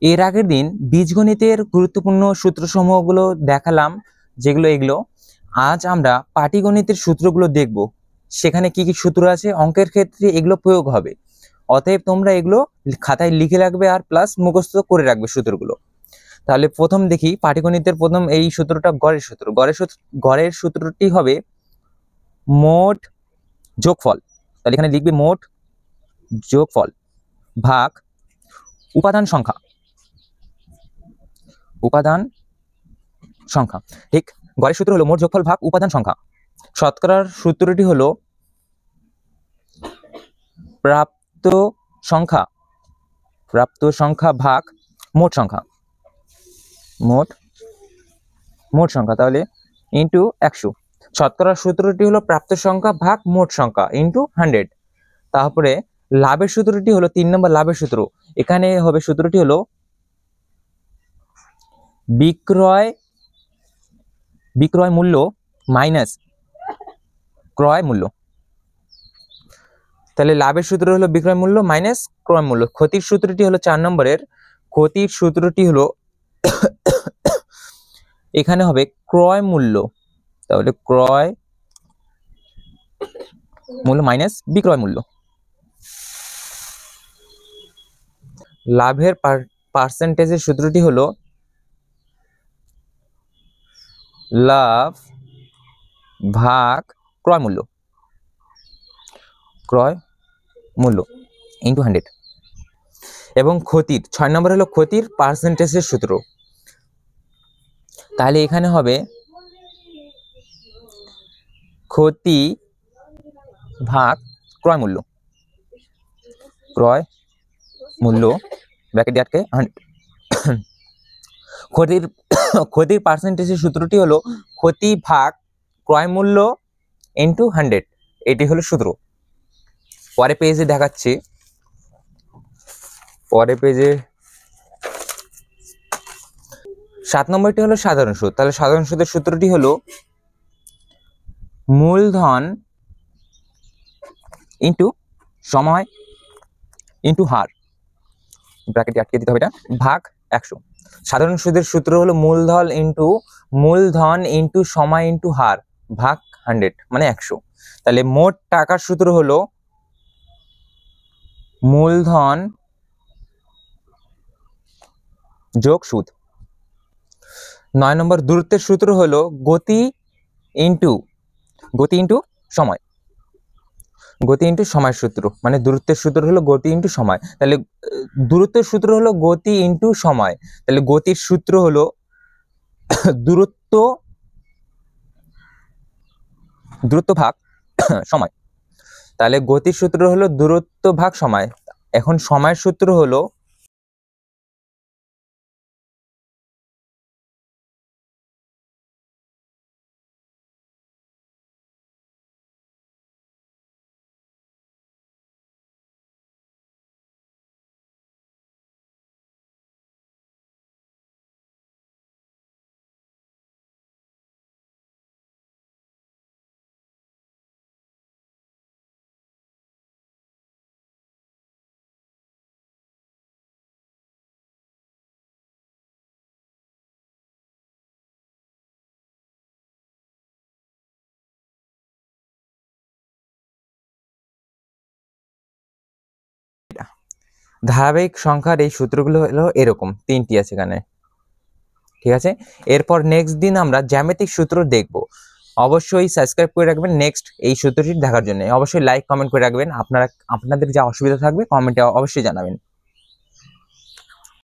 এর আগের দিন বীজগণিতের গুরুত্বপূর্ণ সূত্রসমূহগুলো দেখালাম, যেগুলো এগুলো। আজ আমরা পাটিগণিতের সূত্রগুলো দেখব। সেখানে কি কি সূত্র আছে, অঙ্কের ক্ষেত্রে এগুলো প্রয়োগ হবে। অতএব তোমরা এগুলো খাতায় লিখে রাখবে আর প্লাস মুখস্থ করে রাখবে সূত্রগুলো। তাহলে প্রথম দেখি পাটিগণিতের প্রথম এই সূত্রটা গড়ের সূত্র। গড়ের সূত্রটি হবে মোট যোগফল। তাহলে এখানে লিখবে মোট যোগফল ভাগ উপাদান সংখ্যা। ঠিক, গড়ের সূত্র হলো মোট যোগফল ভাগ উপাদান সংখ্যা। শতকরার সূত্রটি হলো প্রাপ্ত সংখ্যা ভাগ মোট সংখ্যা। তাহলে ইন্টু 100। শতকরার সূত্রটি হলো প্রাপ্ত সংখ্যা ভাগ মোট সংখ্যা ইন্টু 100। তারপরে লাভের সূত্রটি হলো 3 নম্বর লাভের সূত্র। এখানে হবে সূত্রটি হলো বিক্রয় মূল্য মাইনাস ক্রয় মূল্য। তাহলে লাভের সূত্র হলো বিক্রয় মূল্য মাইনাস ক্রয় মূল্য। ক্ষতির সূত্রটি হলো 4 নম্বরের। ক্ষতির সূত্রটি হলো এখানে হবে ক্রয় মূল্য। তাহলে ক্রয় মূল্য মাইনাস বিক্রয় মূল্য। লাভের পার্সেন্টেজের সূত্রটি হলো লাভ ভাগ ক্রয় মূল্য ইন্টু 100। এবং ক্ষতির 6 নম্বর হলো ক্ষতির পার্সেন্টেজের সূত্র। তাহলে এখানে হবে ক্ষতি ভাগ ক্রয় মূল্য ব্র্যাকেট দিয়ে আটকে 100। ক্ষতির পার্সেন্টেজের সূত্রটি হলো ক্ষতি ভাগ ক্রয় মূল্য ইন্টু 100। এটি হলো সূত্র। পরে পেজে দেখাচ্ছি। পরে পেজে 7 নম্বরটি হলো সাধারণ সুদ। তাহলে সাধারণ সুদের সূত্রটি হলো মূলধন ইন্টু সময় ইন্টু হার, ব্র্যাকেটে আটকে দিতে হবে এটা, ভাগ 100। সাধারণ সুদের সূত্র হলো মূলধন ইন্টু সময় ইন্টু হার ভাগ 100 মানে 100। তাহলে মোট টাকার সূত্র হলো মূলধন যোগ সুদ। 9 নম্বর দূরত্বের সূত্র হলো গতি ইন্টু সময়। সময়ের সূত্র মানে দূরত্বের সূত্র হলো গতি ইন্টু সময়। তাহলে দূরত্বের সূত্র হলো গতি ইন্টু সময়। তাহলে গতির সূত্র হলো দূরত্ব ভাগ সময়। তাহলে গতির সূত্র হলো দূরত্ব ভাগ সময়। এখন সময়ের সূত্র হলো ধারাবাহিক সংখ্যার এই সূত্রগুলো হলো এরকম 3টি আছে এখানে। ঠিক আছে, এরপর নেক্সট দিন আমরা জ্যামিতিক সূত্র দেখব। অবশ্যই সাবস্ক্রাইব করে রাখবেন নেক্সট এই সূত্রটি দেখার জন্য। অবশ্যই লাইক কমেন্ট করে রাখবেন। আপনাদের যা অসুবিধা থাকবে কমেন্টে অবশ্যই জানাবেন।